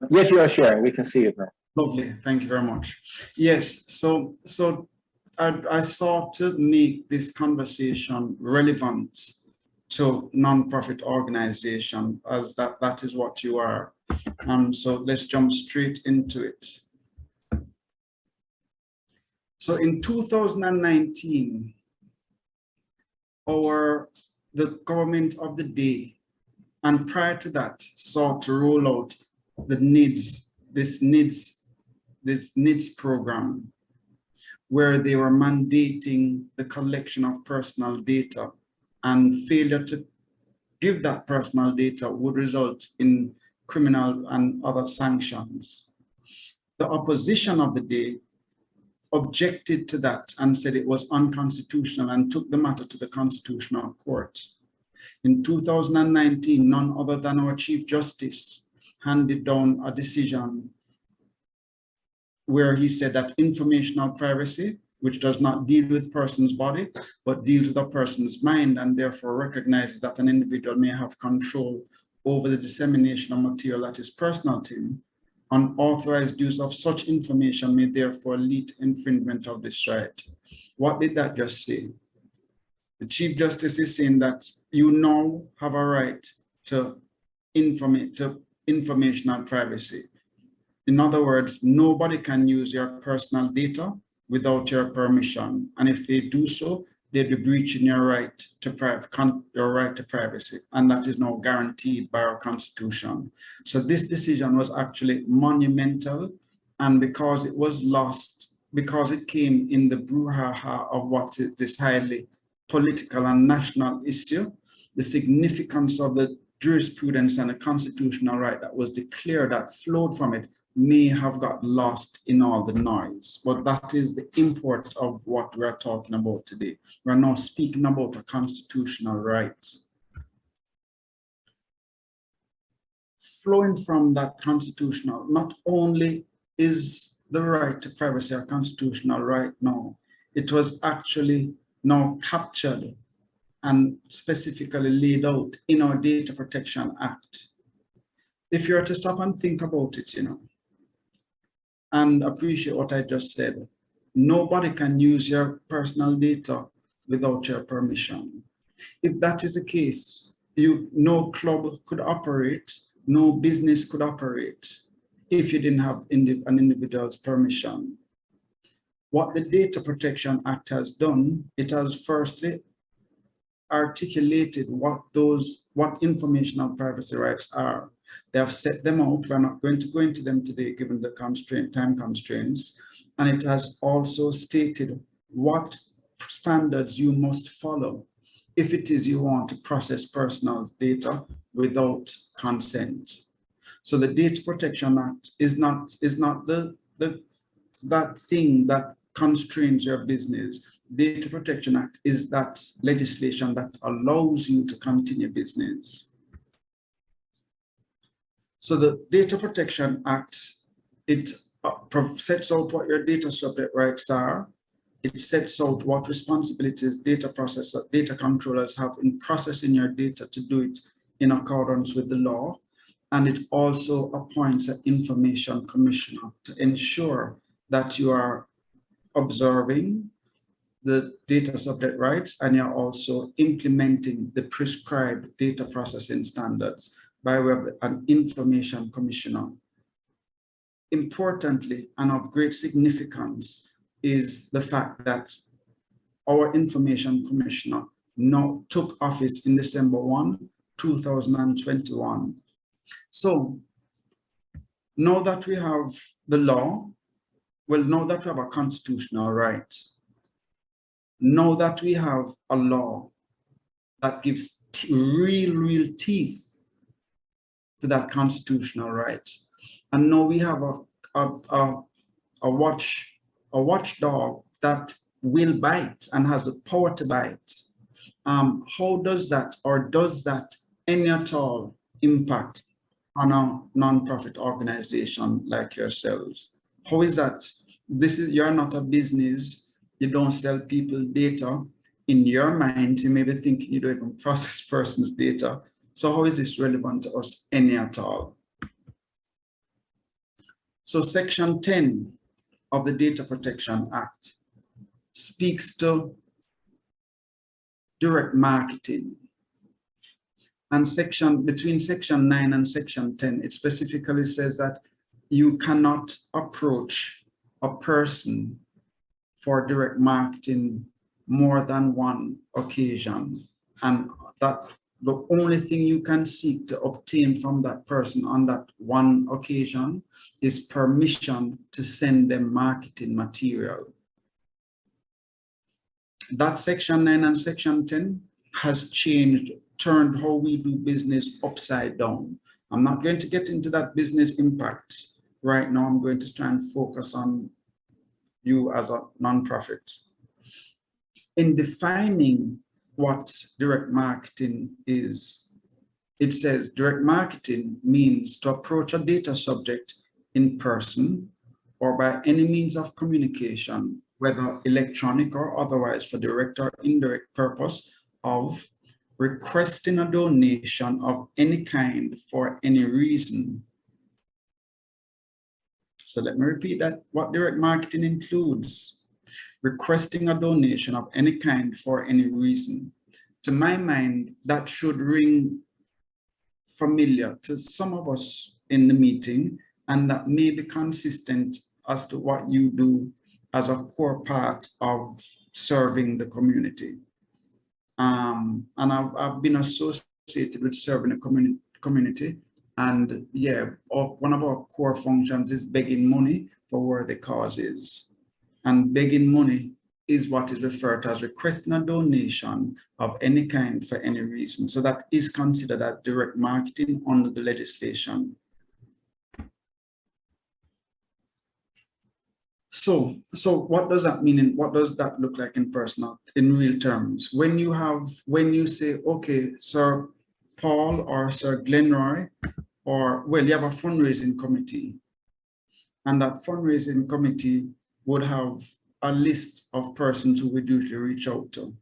Yes, you are sharing. We can see it now. Lovely. Thank you very much. Yes. So I sought to make this conversation relevant to non-profit organization, as that is what you are. So let's jump straight into it. So in 2019, the government of the day, and prior to that, sought to roll out this NIDS program, where they were mandating the collection of personal data, and failure to give that personal data would result in criminal and other sanctions. The opposition of the day objected to that and said it was unconstitutional and took the matter to the Constitutional Court. In 2019, none other than our Chief Justice handed down a decision where he said that informational privacy, which does not deal with person's body, but deals with a person's mind, and therefore recognizes that an individual may have control over the dissemination of material that is personal to him, unauthorized use of such information may therefore lead to infringement of this right. What did that just say? The Chief Justice is saying that you now have a right to informational privacy. In other words, nobody can use your personal data without your permission. And if they do so, they'd be breaching your right to privacy. And that is now guaranteed by our Constitution. So this decision was actually monumental. And because it was lost, because it came in the brouhaha of what is this highly political and national issue, the significance of the jurisprudence and the constitutional right that was declared, that flowed from it, may have got lost in all the noise. But that is the import of what we're talking about today. We're now speaking about a constitutional right. Flowing from that constitutional, not only is the right to privacy a constitutional right now, it was actually now captured and specifically laid out in our Data Protection Act. If you were to stop and think about it, and appreciate what I just said, nobody can use your personal data without your permission. If that is the case, no club could operate, no business could operate if you didn't have an individual's permission. What the Data Protection Act has done, it has firstly articulated what informational privacy rights are. They have set them out. We're not going to go into them today, given the time constraints. And it has also stated what standards you must follow if it is you want to process personal data without consent. So the Data Protection Act is not that thing that constrains your business. Data Protection Act is that legislation that allows you to continue business. So the Data Protection Act, it sets out what your data subject rights are. It sets out what responsibilities data controllers have in processing your data to do it in accordance with the law. And it also appoints an information commissioner to ensure that you are observing the data subject rights and you're also implementing the prescribed data processing standards by way of an information commissioner. Importantly, and of great significance, is the fact that our information commissioner now took office in December 1, 2021. So now that we have the law, well, now that we have a constitutional right, now that we have a law that gives real teeth to that constitutional right, and now we have a watchdog that will bite and has the power to bite. How does that, or does that any at all, impact on a non-profit organization like yourselves? How is that? You're not a business. You don't sell people data. In your mind, you may be thinking you don't even process person's data. So how is this relevant to us, any at all? So Section 10 of the Data Protection Act speaks to direct marketing. And between Section 9 and Section 10, it specifically says that you cannot approach a person for direct marketing more than one occasion, and that the only thing you can seek to obtain from that person on that one occasion is permission to send them marketing material. That Section 9 and Section 10 has turned how we do business upside down. I'm not going to get into that business impact right now. I'm going to try and focus on you as a nonprofit. In defining what direct marketing is, it says direct marketing means to approach a data subject in person or by any means of communication, whether electronic or otherwise, for direct or indirect purpose of requesting a donation of any kind for any reason. So let me repeat that, what direct marketing includes. Requesting a donation of any kind for any reason. To my mind, that should ring familiar to some of us in the meeting, and that may be consistent as to what you do as a core part of serving the community. And I've been associated with serving the community, and yeah, one of our core functions is begging money for worthy causes. And begging money is what is referred to as requesting a donation of any kind for any reason. So that is considered as direct marketing under the legislation. So what does that mean, and what does that look like in real terms? When you say, okay, Sir Paul or Sir Glenroy, or well, you have a fundraising committee, and that fundraising committee would have a list of persons who would usually reach out to.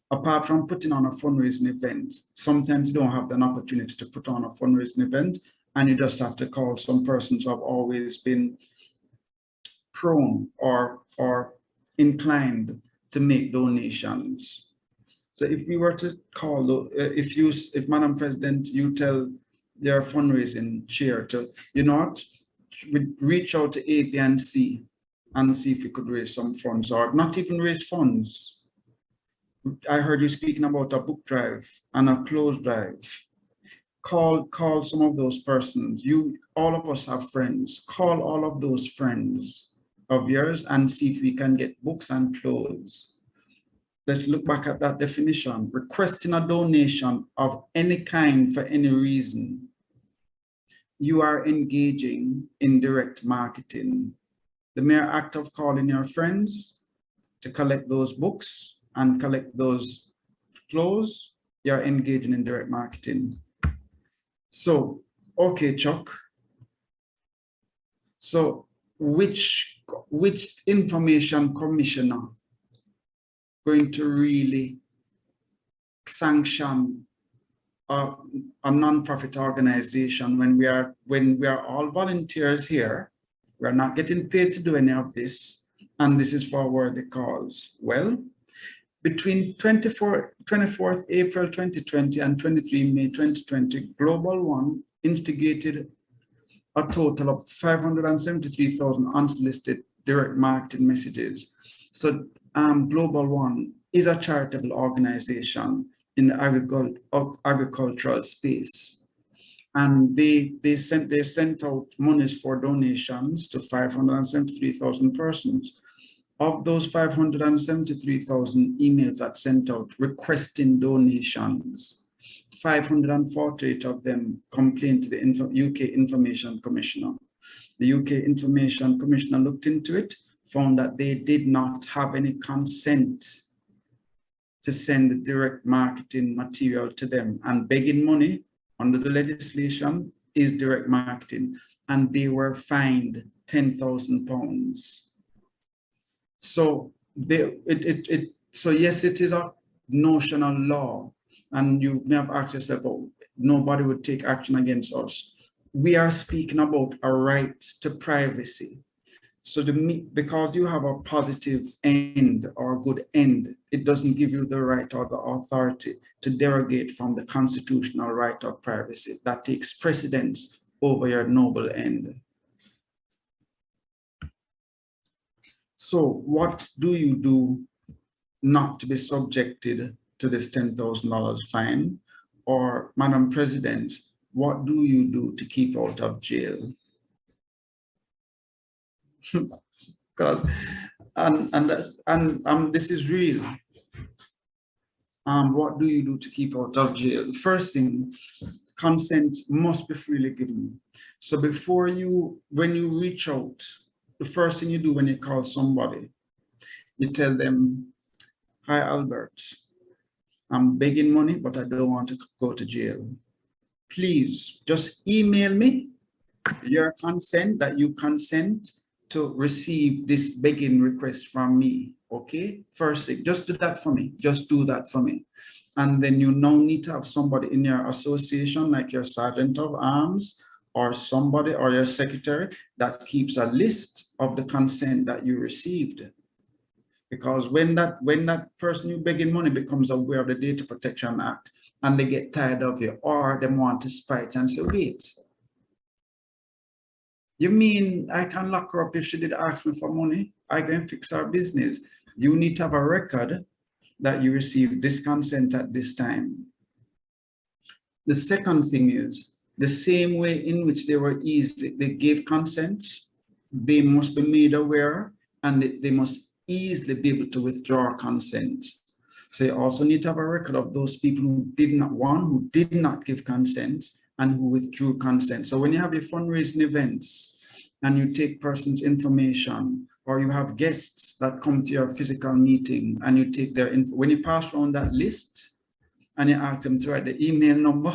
Apart from putting on a fundraising event, sometimes you don't have an opportunity to put on a fundraising event, and you just have to call some persons who have always been prone or inclined to make donations. So if we were to call, if Madam President, you tell your fundraising chair to, you know what, we reach out to A, B, and C and see if we could raise some funds, or not even raise funds. I heard you speaking about a book drive and a clothes drive. Call some of those persons. All of us have friends. Call all of those friends of yours and see if we can get books and clothes. Let's look back at that definition. Requesting a donation of any kind for any reason. You are engaging in direct marketing. The mere act of calling your friends to collect those books and collect those clothes, you're engaging in direct marketing. So, okay, Chuck. So which information commissioner going to really sanction a non-profit organization when we are all volunteers here? We're not getting paid to do any of this, and this is for a worthy cause. Well, between 24th April 2020 and 23 May 2020, Global One instigated a total of 573,000 unsolicited direct marketing messages. So Global One is a charitable organization in the agricultural space. And they sent out monies for donations to 573,000 persons. Of those 573,000 emails that sent out requesting donations, 548 of them complained to the UK Information Commissioner. The UK Information Commissioner looked into it, found that they did not have any consent to send direct marketing material to them, and begging money under the legislation is direct marketing, and they were fined £10,000. So so yes, it is a notional law, and you may have asked yourself, oh, nobody would take action against us. we are speaking about a right to privacy. So because you have a positive end or a good end, it doesn't give you the right or the authority to derogate from the constitutional right of privacy that takes precedence over your noble end. So what do you do not to be subjected to this $10,000 fine? Or, Madam President, what do you do to keep out of jail? Because this is real. What do you do to keep out of jail? The first thing, consent must be freely given. So when you reach out, the first thing you do when you call somebody, you tell them, "Hi, Albert, I'm begging money, but I don't want to go to jail. Please just email me your consent that you consent to receive this begging request from me." Okay, first thing, just do that for me. Just do that for me. And then you now need to have somebody in your association, like your sergeant of arms or somebody or your secretary, that keeps a list of the consent that you received. Because when that person you begging money becomes aware of the Data Protection Act and they get tired of you, or they want to spite and say, "Wait, you mean I can lock her up if she did ask me for money? I can fix her business." You need to have a record that you received this consent at this time. The second thing is, the same way in which they gave consent, they must be made aware, and they must easily be able to withdraw consent. So you also need to have a record of those people who did not give consent and who withdrew consent. So when you have your fundraising events and you take persons' information, or you have guests that come to your physical meeting and you take their info, when you pass around that list and you ask them to write the email number,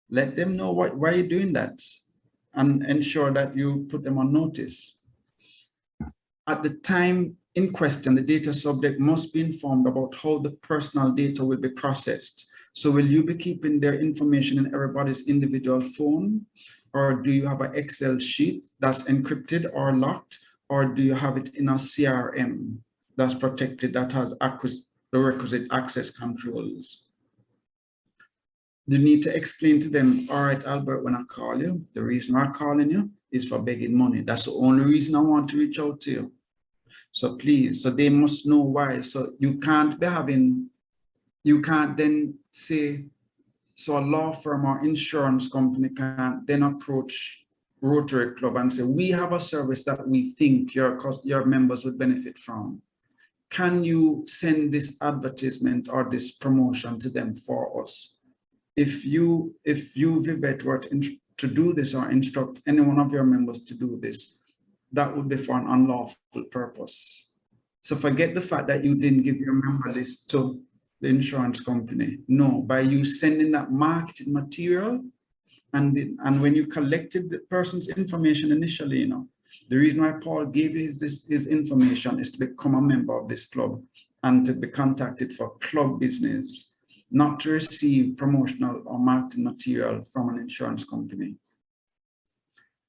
let them know why you're doing that and ensure that you put them on notice. At the time in question, the data subject must be informed about how the personal data will be processed. So will you be keeping their information in everybody's individual phone? Or do you have an Excel sheet that's encrypted or locked? Or do you have it in a CRM that's protected, that has the requisite access controls? You need to explain to them, "All right, Albert, when I call you, the reason I'm calling you is for begging money. That's the only reason I want to reach out to you. So please," so they must know why. So you can't then say, so a law firm or insurance company can't then approach Rotary Club and say, "We have a service that we think your members would benefit from. Can you send this advertisement or this promotion to them for us?" If you, Vivette, were to do this or instruct any one of your members to do this, that would be for an unlawful purpose. So forget the fact that you didn't give your member list to the insurance company. No, by you sending that marketing material, and when you collected the person's information initially, the reason why Paul gave you his information is to become a member of this club and to be contacted for club business, not to receive promotional or marketing material from an insurance company.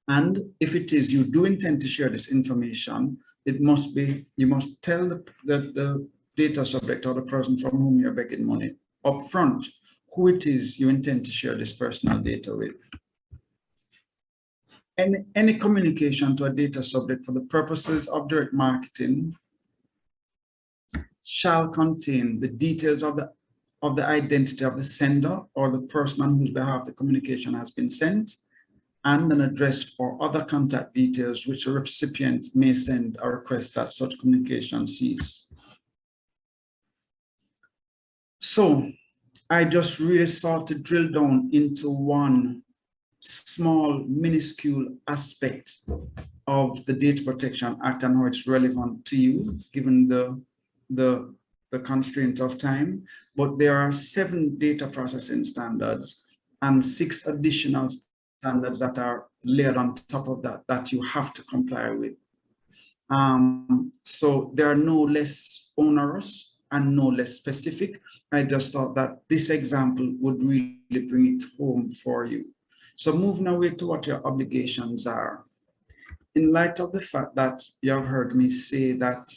And if it is you do intend to share this information, you must tell the data subject or the person from whom you're begging money up front who it is you intend to share this personal data with. Any communication to a data subject for the purposes of direct marketing shall contain the details of the identity of the sender or the person on whose behalf the communication has been sent, and an address or other contact details which the recipient may send a request that such communication cease. So I just really sought to drill down into one small, minuscule aspect of the Data Protection Act and how it's relevant to you, given the constraint of time. But there are 7 data processing standards and 6 additional standards that are layered on top of that you have to comply with. So they are no less onerous and no less specific. I just thought that this example would really bring it home for you. So moving away to what your obligations are, in light of the fact that you have heard me say that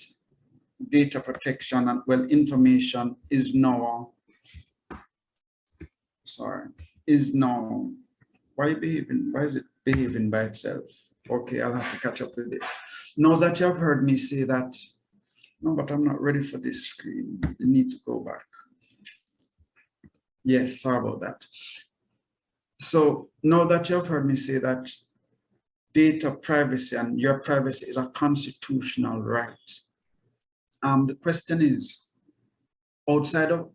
data protection and information is now, why is it behaving by itself? Okay, I'll have to catch up with it. Now that you have heard me say that, no, but I'm not ready for this screen. You need to go back. Yes, sorry about that. So now that you have heard me say that data privacy and your privacy is a constitutional right, the question is, outside of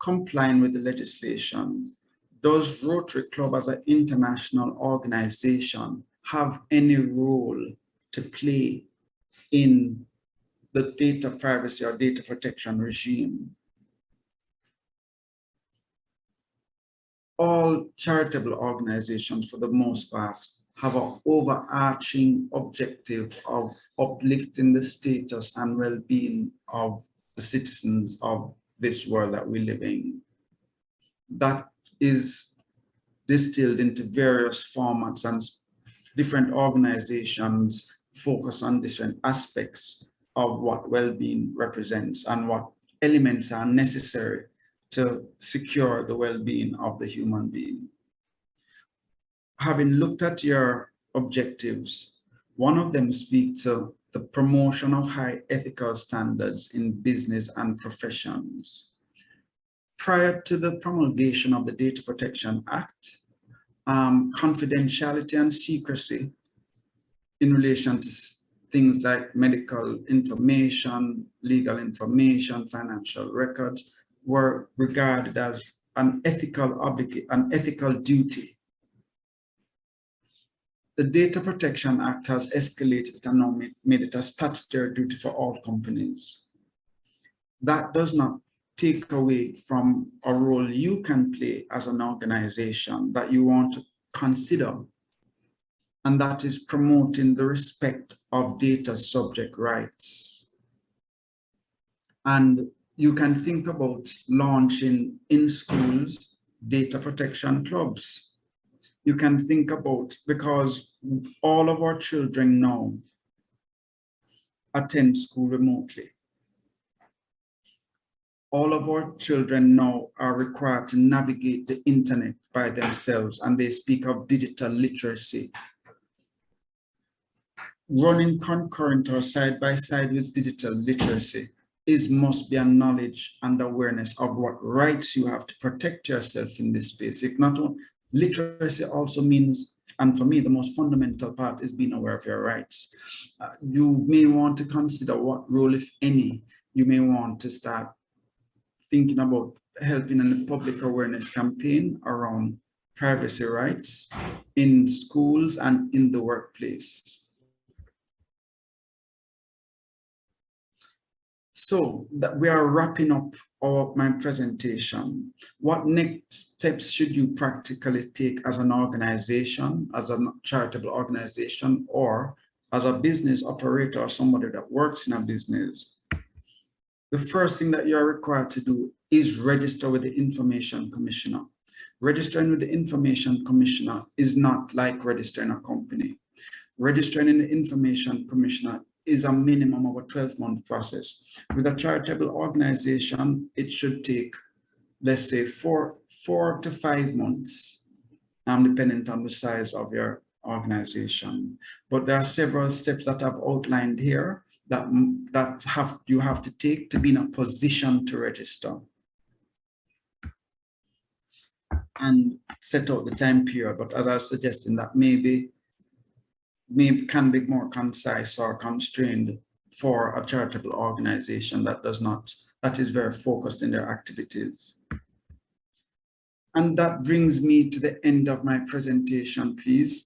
complying with the legislation, does Rotary Club as an international organization have any role to play in the data privacy or data protection regime? All charitable organizations, for the most part, have an overarching objective of uplifting the status and well-being of the citizens of this world that we live in. That is distilled into various formats, and different organizations focus on different aspects of what well-being represents and what elements are necessary to secure the well-being of the human being. Having looked at your objectives, one of them speaks to the promotion of high ethical standards in business and professions. Prior to the promulgation of the Data Protection Act, confidentiality and secrecy in relation to things like medical information, legal information, financial records were regarded as an ethical duty. The Data Protection Act has escalated and now made it a statutory duty for all companies. That does not take away from a role you can play as an organization that you want to consider, and that is promoting the respect of data subject rights. And you can think about launching in schools data protection clubs. You can think about, because all of our children now attend school remotely. All of our children now are required to navigate the internet by themselves, and they speak of digital literacy. Running concurrent or side by side with digital literacy must be a knowledge and awareness of what rights you have to protect yourself in this space. If not, literacy also means, and for me, the most fundamental part is being aware of your rights. You may want to consider what role, if any, you may want to start thinking about helping in the public awareness campaign around privacy rights in schools and in the workplace. So that we are wrapping up my presentation. What next steps should you practically take as an organization, as a charitable organization, or as a business operator or somebody that works in a business? The first thing that you're required to do is register with the Information Commissioner. Registering with the Information Commissioner is not like registering a company. Registering in the Information Commissioner is a minimum of a 12-month process. With a charitable organization, it should take, let's say, 4 to 5 months, depending on the size of your organization. But there are several steps that I've outlined here that you have to take to be in a position to register and set out the time period. But as I was suggesting, that maybe can be more concise or constrained for a charitable organization that is very focused in their activities. And that brings me to the end of my presentation, please.